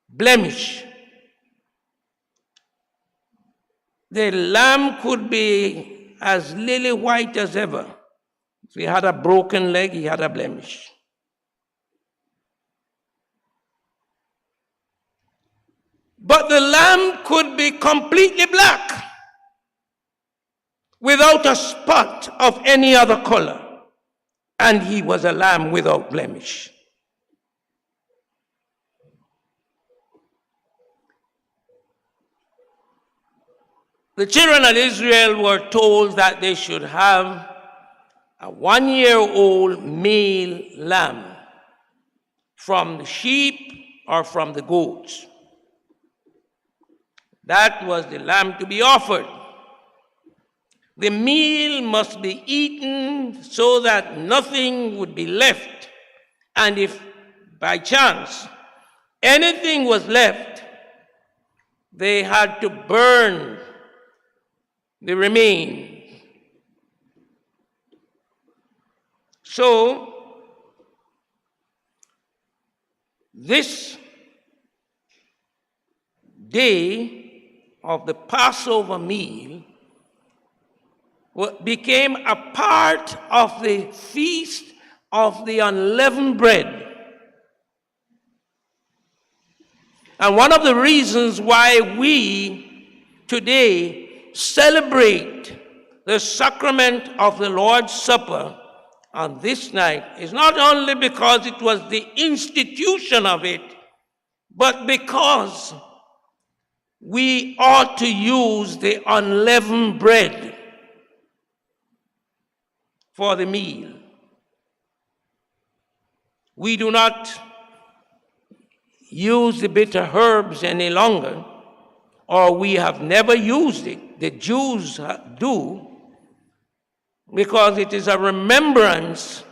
blemish. The lamb could be as lily white as ever. If he had a broken leg, he had a blemish. But the lamb could be completely black, without a spot of any other color. And he was a lamb without blemish. The children of Israel were told that they should have a 1-year-old male lamb from the sheep or from the goats. That was the lamb to be offered. The meal must be eaten so that nothing would be left. And if by chance anything was left, they had to burn the remains. So, this day of the Passover meal became a part of the feast of the unleavened bread. And one of the reasons why we today celebrate the sacrament of the Lord's Supper on this night is not only because it was the institution of it, but because we ought to use the unleavened bread for the meal. We do not use the bitter herbs any longer, or we have never used it. The Jews do, because it is a remembrance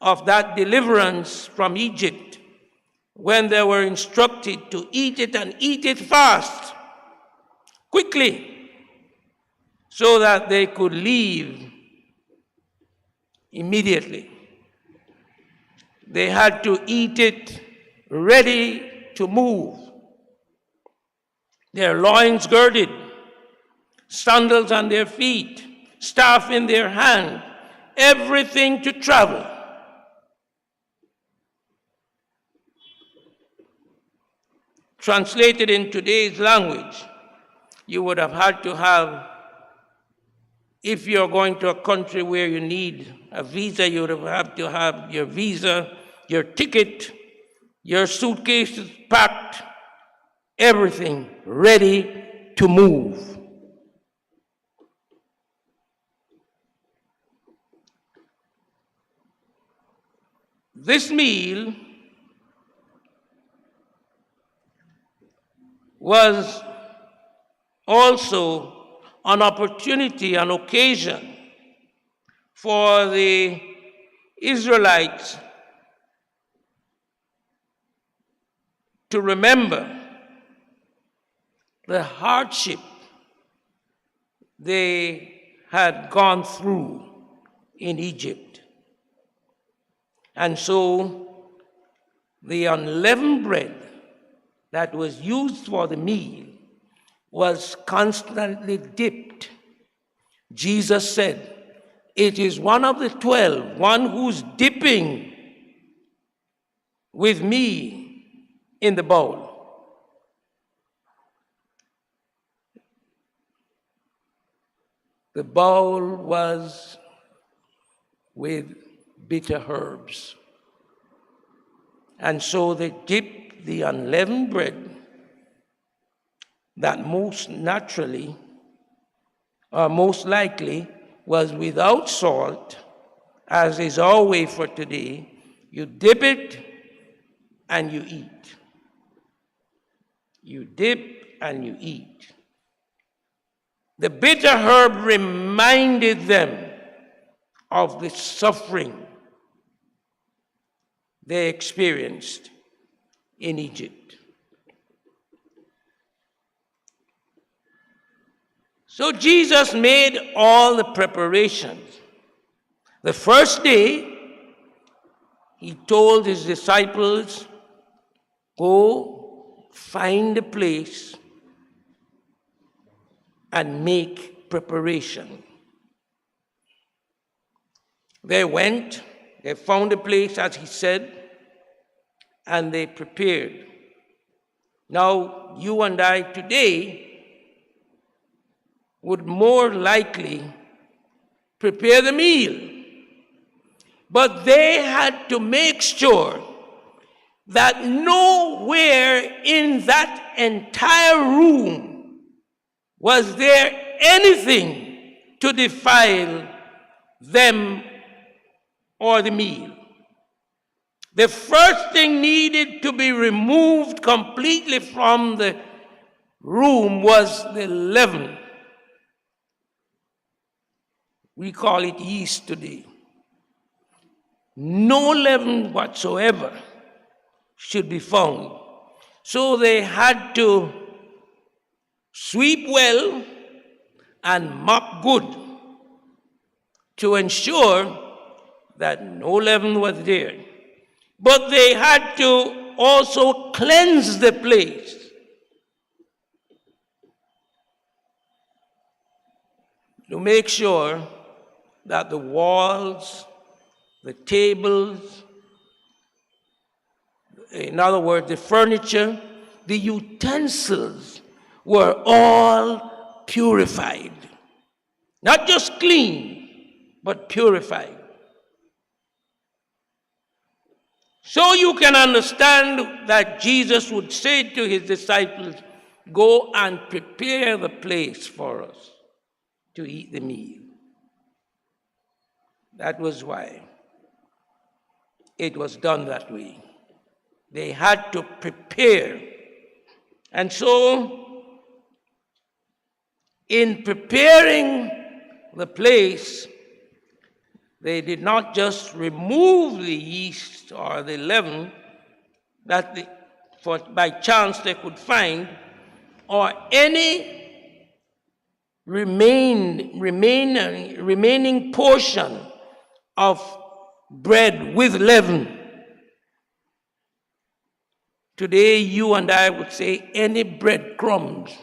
of that deliverance from Egypt when they were instructed to eat it and eat it fast, quickly, so that they could leave immediately. They had to eat it ready to move. Their loins girded, sandals on their feet, staff in their hand, everything to travel. Translated in today's language, you would have had to have, if you're going to a country where you need a visa, you would have had to have your visa, your ticket, your suitcases packed, everything ready to move. This meal was also an opportunity, an occasion for the Israelites to remember the hardship they had gone through in Egypt. And so the unleavened bread that was used for the meal was constantly dipped. Jesus said, "It is one of the 12, one who's dipping with me in the bowl." The bowl was with bitter herbs. And so they dipped the unleavened bread that most naturally, or most likely, was without salt, as is our way for today. You dip it and you eat. You dip and you eat. The bitter herb reminded them of the suffering they experienced in Egypt. So Jesus made all the preparations. The first day, he told his disciples, "Go find a place and make preparation. They went, they found a place, as he said, and they prepared. Now, you and I today would more likely prepare the meal. But they had to make sure that nowhere in that entire room was there anything to defile them or the meal. The first thing needed to be removed completely from the room was the leaven. We call it yeast today. No leaven whatsoever should be found. So they had to sweep well and mop good to ensure that no leaven was there. But they had to also cleanse the place. To make sure that the walls, the tables, in other words, the furniture, the utensils were all purified. Not just clean, but purified. So you can understand that Jesus would say to his disciples, go and prepare the place for us to eat the meal. That was why it was done that way. They had to prepare. And so, in preparing the place, they did not just remove the yeast or the leaven that by chance they could find, or any remaining portion of bread with leaven. Today, you and I would say any breadcrumbs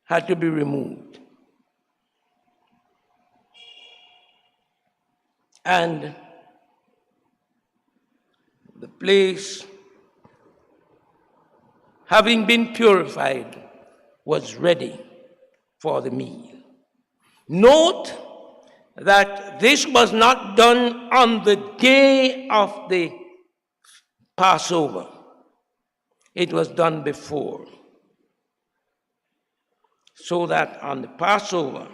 had to be removed. And the place, having been purified, was ready for the meal. Note that this was not done on the day of the Passover. It was done before. So that on the Passover,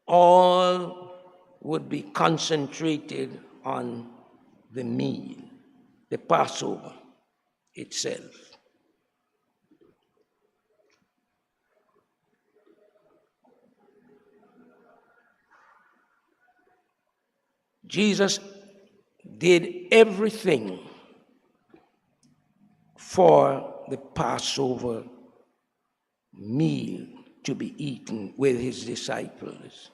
all would be concentrated on the meal, the Passover itself. Jesus did everything for the Passover meal to be eaten with his disciples.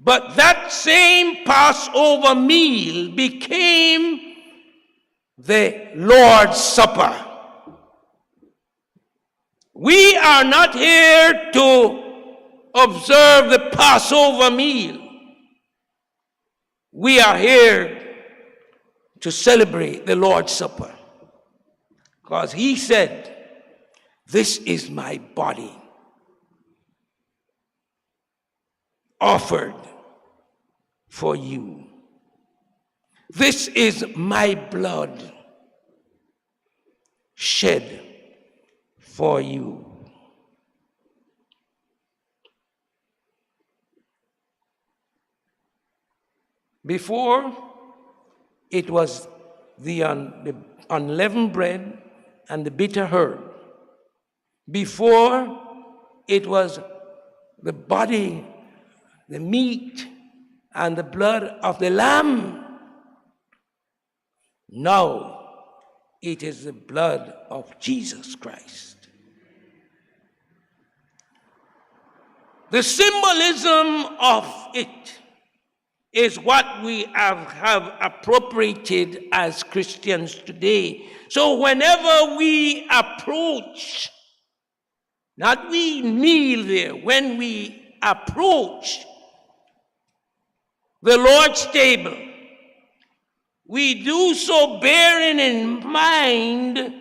But that same Passover meal became the Lord's Supper. We are not here to observe the Passover meal. We are here to celebrate the Lord's Supper. Because he said, "This is my body offered for you. This is my blood shed for you." Before, it was the unleavened bread and the bitter herb. Before, it was the body, the meat, and the blood of the lamb. Now, it is the blood of Jesus Christ. The symbolism of it is what we have appropriated as Christians today. So whenever we approach, not we kneel there, when we approach the Lord's table, we do so bearing in mind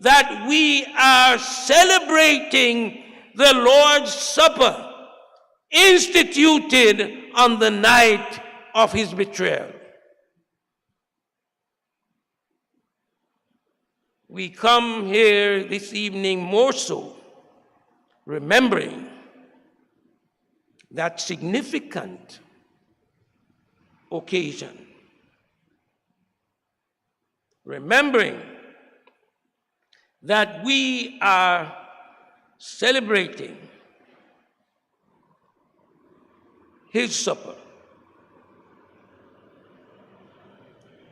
that we are celebrating the Lord's Supper instituted on the night of his betrayal. We come here this evening more so, remembering that significant occasion. Remembering that we are celebrating his supper,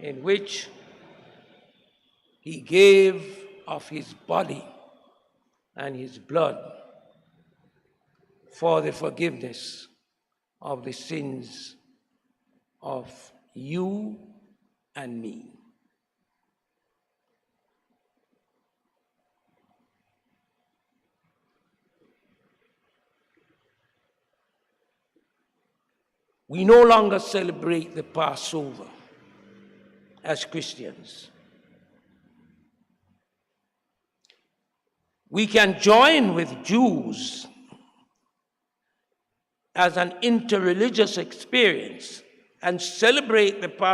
in which he gave of his body and his blood for the forgiveness of the sins of you and me. We no longer celebrate the Passover as Christians. We can join with Jews as an interreligious experience and celebrate the Passover